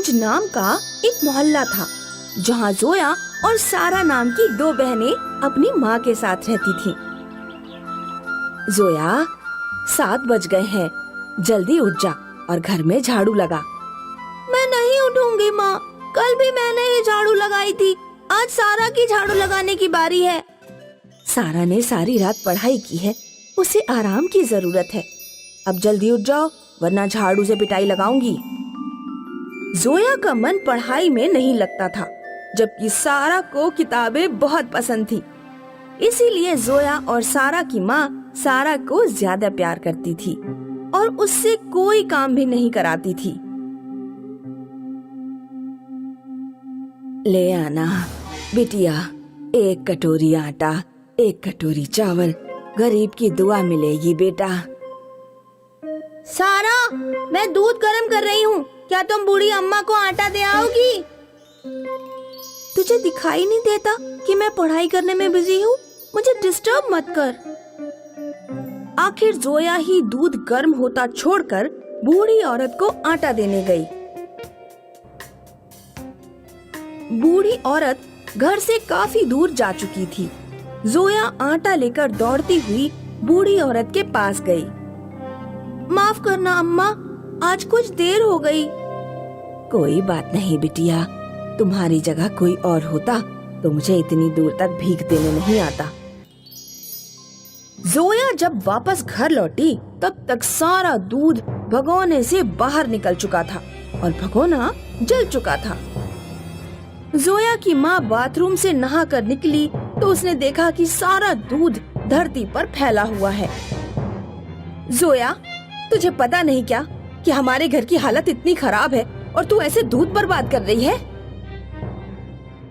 कुंज नाम का एक मोहल्ला था जहाँ जोया और सारा नाम की दो बहनें अपनी माँ के साथ रहती थीं। जोया, 7 बज गए हैं, जल्दी उठ जा और घर में झाड़ू लगा। मैं नहीं उठूंगी माँ, कल भी मैंने ये झाड़ू लगाई थी, आज सारा की झाड़ू लगाने की बारी है। सारा ने सारी रात पढ़ाई की है, उसे आराम की जरूरत है। अब जल्दी उठ जाओ वरना झाड़ू से पिटाई लगाऊंगी। जोया का मन पढ़ाई में नहीं लगता था, जबकि सारा को किताबें बहुत पसंद थी। इसीलिए जोया और सारा की माँ सारा को ज्यादा प्यार करती थी और उससे कोई काम भी नहीं कराती थी। ले आना बिटिया, 1 कटोरी आटा, 1 कटोरी चावल, गरीब की दुआ मिलेगी बेटा। सारा, मैं दूध गर्म कर रही हूँ, क्या तुम बूढ़ी अम्मा को आटा दे आओगी? तुझे दिखाई नहीं देता कि मैं पढ़ाई करने में बिजी हूँ? मुझे डिस्टर्ब मत कर। आखिर जोया ही दूध गर्म होता छोड़कर बूढ़ी औरत को आटा देने गई। बूढ़ी औरत घर से काफी दूर जा चुकी थी। जोया आटा लेकर दौड़ती हुई बूढ़ी औरत के पास गई। माफ करना अम्मा, आज कुछ देर हो गई। कोई बात नहीं बिटिया, तुम्हारी जगह कोई और होता तो मुझे इतनी दूर तक भीख देने नहीं आता। जोया जब वापस घर लौटी तब तक सारा दूध भगोने से बाहर निकल चुका था और भगोना जल चुका था। जोया की माँ बाथरूम से नहा कर निकली तो उसने देखा कि सारा दूध धरती पर फैला हुआ है। जोया, तुझे पता नहीं क्या कि हमारे घर की हालत इतनी खराब है और तू ऐसे दूध बर्बाद कर रही है?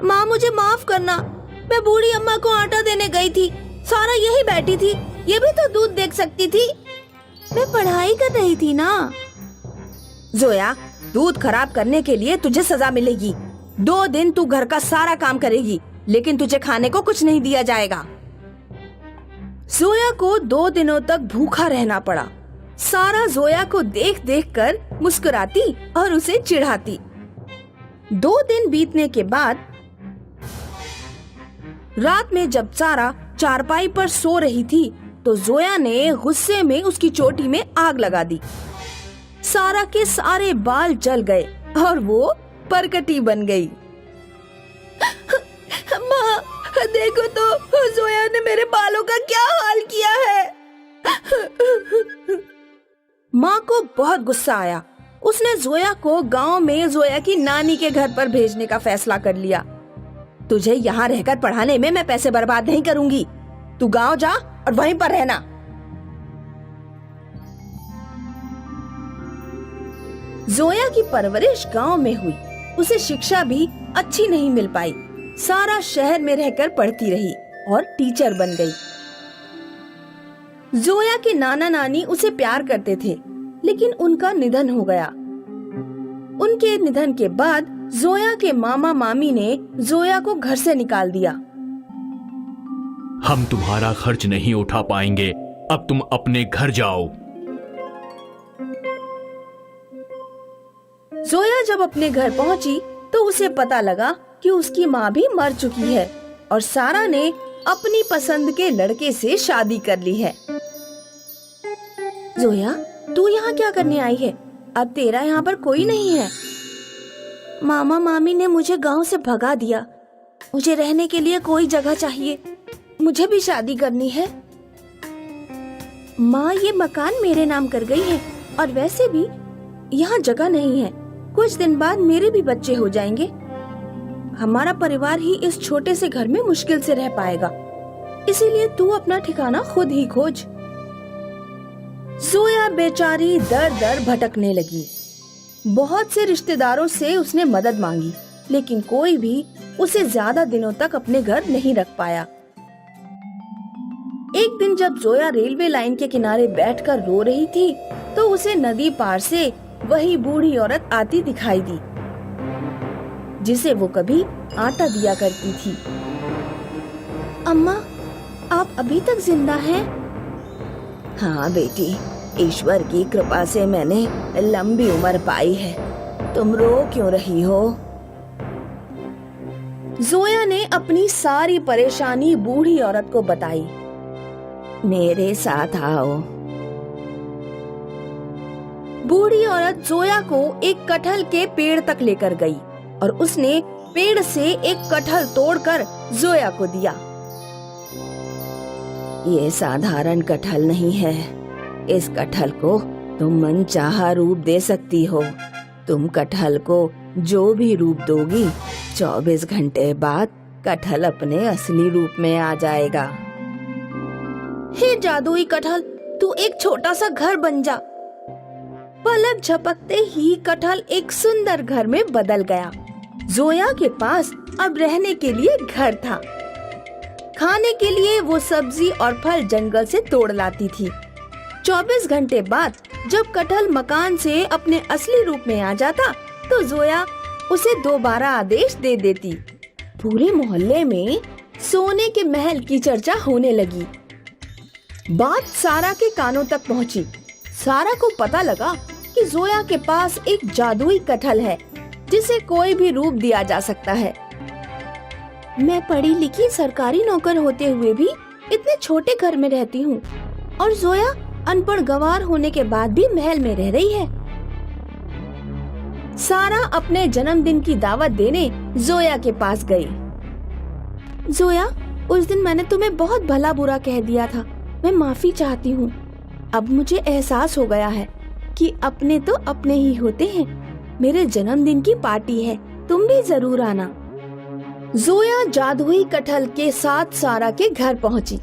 माँ, मुझे माफ करना, मैं बूढ़ी अम्मा को आटा देने गई थी, सारा यही बैठी थी, ये भी तो दूध देख सकती थी। मैं पढ़ाई कर रही थी ना। जोया, दूध खराब करने के लिए तुझे सजा मिलेगी। 2 दिन तू घर का सारा काम करेगी, लेकिन तुझे खाने को कुछ नहीं दिया जाएगा। जोया को 2 दिनों तक भूखा रहना पड़ा। सारा जोया को देख देख कर मुस्कुराती और उसे चिढ़ाती। 2 दिन बीतने के बाद रात में जब सारा चारपाई पर सो रही थी तो जोया ने गुस्से में उसकी चोटी में आग लगा दी। सारा के सारे बाल जल गए और वो परकटी बन गई। माँ, देखो तो जोया ने मेरे बालों का क्या हाल किया है। माँ को बहुत गुस्सा आया। उसने जोया को गांव में जोया की नानी के घर पर भेजने का फैसला कर लिया। तुझे यहाँ रहकर पढ़ाने में मैं पैसे बर्बाद नहीं करूंगी, तू गांव जा और वहीं पर रहना। जोया की परवरिश गांव में हुई, उसे शिक्षा भी अच्छी नहीं मिल पाई। सारा शहर में रहकर पढ़ती रही और टीचर बन गई। जोया के नाना नानी उसे प्यार करते थे, लेकिन उनका निधन हो गया। उनके निधन के बाद जोया के मामा मामी ने जोया को घर से निकाल दिया। हम तुम्हारा खर्च नहीं उठा पाएंगे, अब तुम अपने घर जाओ। जोया जब अपने घर पहुंची तो उसे पता लगा कि उसकी माँ भी मर चुकी है और सारा ने अपनी पसंद के लड़के से शादी कर ली है। जोया, तू यहाँ क्या करने आई है? अब तेरा यहाँ पर कोई नहीं है। मामा मामी ने मुझे गांव से भगा दिया, मुझे रहने के लिए कोई जगह चाहिए, मुझे भी शादी करनी है। माँ, ये मकान मेरे नाम कर गई है और वैसे भी यहाँ जगह नहीं है। कुछ दिन बाद मेरे भी बच्चे हो जाएंगे, हमारा परिवार ही इस छोटे से घर में मुश्किल से रह पाएगा, इसीलिए तू अपना ठिकाना खुद ही खोज। जोया बेचारी दर दर भटकने लगी। बहुत से रिश्तेदारों से उसने मदद मांगी, लेकिन कोई भी उसे ज्यादा दिनों तक अपने घर नहीं रख पाया। एक दिन जब जोया रेलवे लाइन के किनारे बैठकर रो रही थी, तो उसे नदी पार से वही बूढ़ी औरत आती दिखाई दी, जिसे वो कभी आटा दिया करती थी। अम्मा, आप अभी तक जिंदा हैं? हाँ बेटी, ईश्वर की कृपा से मैंने लंबी उम्र पाई है। तुम रो क्यों रही हो? जोया ने अपनी सारी परेशानी बूढ़ी औरत को बताई। मेरे साथ आओ। बूढ़ी औरत जोया को एक कटहल के पेड़ तक लेकर गई और उसने पेड़ से एक कटहल तोड़कर जोया को दिया। ये साधारण कटहल नहीं है। इस कटहल को तुम मनचाहा रूप दे सकती हो। तुम कटहल को जो भी रूप दोगी 24 घंटे बाद कटहल अपने असली रूप में आ जाएगा। हे जादुई कटहल, तू एक छोटा सा घर बन जा। पलक झपकते ही कटहल एक सुंदर घर में बदल गया। जोया के पास अब रहने के लिए घर था। खाने के लिए वो सब्जी और फल जंगल से तोड़ लाती थी। 24 घंटे बाद जब कटहल मकान से अपने असली रूप में आ जाता तो जोया उसे दोबारा आदेश दे देती। पूरे मोहल्ले में सोने के महल की चर्चा होने लगी। बात सारा के कानों तक पहुंची। सारा को पता लगा कि जोया के पास एक जादुई कटहल है जिसे कोई भी रूप दिया जा सकता है। मैं पढ़ी लिखी सरकारी नौकर होते हुए भी इतने छोटे घर में रहती हूँ और जोया अनपढ़ गंवार होने के बाद भी महल में रह रही है। सारा अपने जन्मदिन की दावत देने जोया के पास गई। जोया, उस दिन मैंने तुम्हें बहुत भला बुरा कह दिया था। मैं माफी चाहती हूँ। अब मुझे एहसास हो गया है कि अपने तो अपने ही होते हैं। मेरे जन्मदिन की पार्टी है, तुम भी जरूर आना। जोया जादुई कटहल के साथ सारा के घर पहुँची।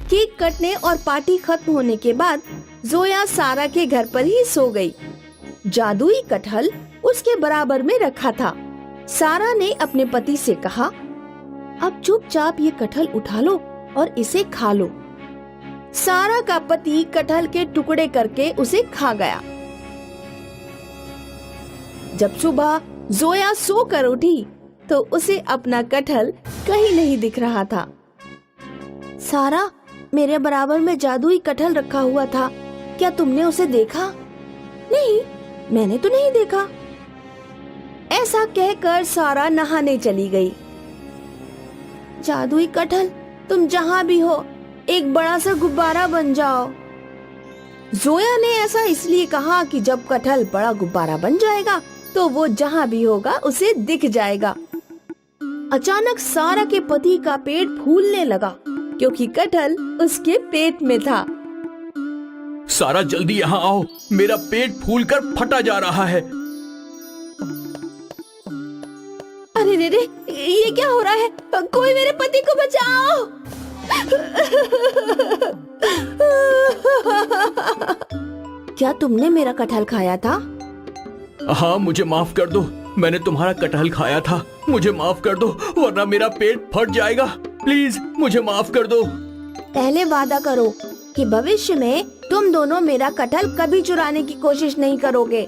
केक कटने और पार्टी खत्म होने के बाद जोया सारा के घर पर ही सो गई। जादुई कटहल उसके बराबर में रखा था। सारा ने अपने पति से कहा, अब चुपचाप ये कटहल उठा लो और इसे खा लो। सारा का पति कटहल के टुकड़े करके उसे खा गया। जब सुबह जोया सोकर उठी तो उसे अपना कटहल कहीं नहीं दिख रहा था। सारा, मेरे बराबर में जादुई कटहल रखा हुआ था, क्या तुमने उसे देखा? नहीं, मैंने तो नहीं देखा। ऐसा कहकर सारा नहाने चली गई। जादुई कटहल, तुम जहाँ भी हो एक बड़ा सा गुब्बारा बन जाओ। जोया ने ऐसा इसलिए कहा कि जब कटहल बड़ा गुब्बारा बन जाएगा तो वो जहाँ भी होगा उसे दिख जाएगा। अचानक सारा के पति का पेट फूलने लगा क्योंकि कटहल उसके पेट में था। सारा जल्दी यहाँ आओ, मेरा पेट फूलकर फटा जा रहा है। अरे रे रे, ये क्या हो रहा है? कोई मेरे पति को बचाओ। क्या तुमने मेरा कटहल खाया था? हाँ, मुझे माफ कर दो। मैंने तुम्हारा कटहल खाया था। मुझे माफ कर दो वरना मेरा पेट फट जाएगा। प्लीज मुझे माफ कर दो। पहले वादा करो कि भविष्य में तुम दोनों मेरा कटहल कभी चुराने की कोशिश नहीं करोगे।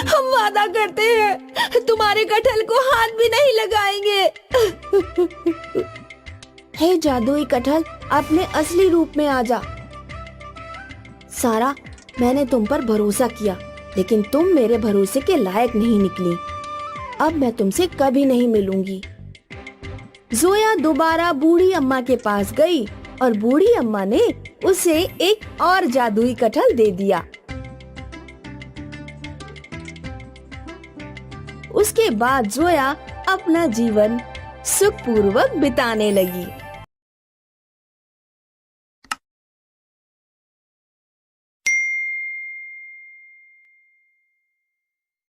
हम वादा करते हैं, तुम्हारे कटहल को हाथ भी नहीं लगाएंगे। हे जादुई कटहल, अपने असली रूप में आ जा। सारा, मैंने तुम पर भरोसा किया लेकिन तुम मेरे भरोसे के लायक नहीं निकली। अब मैं तुमसे कभी नहीं मिलूंगी। जोया दोबारा बूढ़ी अम्मा के पास गई और बूढ़ी अम्मा ने उसे एक और जादुई कटहल दे दिया। उसके बाद जोया अपना जीवन सुखपूर्वक बिताने लगी।